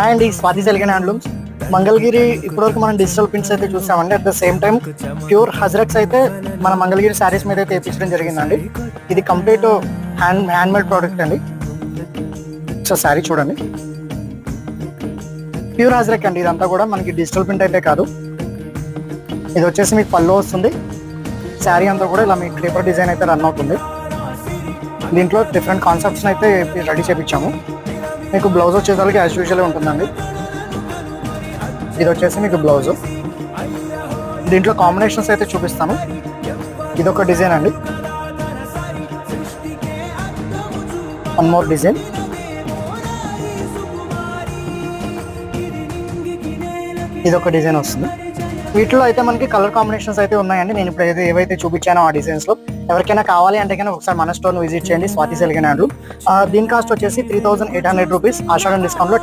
And ఈ Swathi సెల్గన్ handlooms Mangalagiri ఇప్పటివరకు మనం డిజిటల్ ప్రింట్స్ అయితే చూసామండి. At the same time pure హజరక్స్ అయితే మన మంగళగిరి శారీస్ మీద అయితే వేయించడం జరిగిందండి. ఇది కంప్లీట్ హ్యాండ్మేడ్ ప్రోడక్ట్ అండి. సో శారీ చూడండి, ప్యూర్ హజరక్ అండి. ఇదంతా కూడా మనకి డిజిటల్ ప్రింట్ అయితే కాదు. ఇది వచ్చేసి మీకు పళ్ళు వస్తుంది. శారీ అంతా కూడా ఇలా మీకు పేపర్ డిజైన్ అయితే రన్ అవుతుంది. దీంట్లో డిఫరెంట్ కాన్సెప్ట్స్ అయితే రెడీ చేయించాము. మీకు బ్లౌజ్ వచ్చేసరికి యాజ్ యూజువల్ ఉంటుందండి. ఇది వచ్చేసి మీకు బ్లౌజ్. దీంట్లో కాంబినేషన్స్ అయితే చూపిస్తాను. ఇదొక డిజైన్ అండి, వన్ మోర్ డిజైన్. ఇదొక డిజైన్ వస్తుంది. వీటిలో అయితే మనకి కలర్ కాంబినేషన్స్ అయితే ఉన్నాయండి. నేను ఇప్పుడు ఏవైతే చూపించానో ఆ డిజైన్స్ లో ఎవరికైనా కావాలి అంటే కనుక ఒకసారి మన స్టోర్ విజిట్ చేయండి, స్వాతి సెల్గన్ హ్యాండ్లూమ్. దీని కాస్ట్ వచ్చేసి 3800 రూపీస్. ఆషాఢం డిస్కౌంట్ లో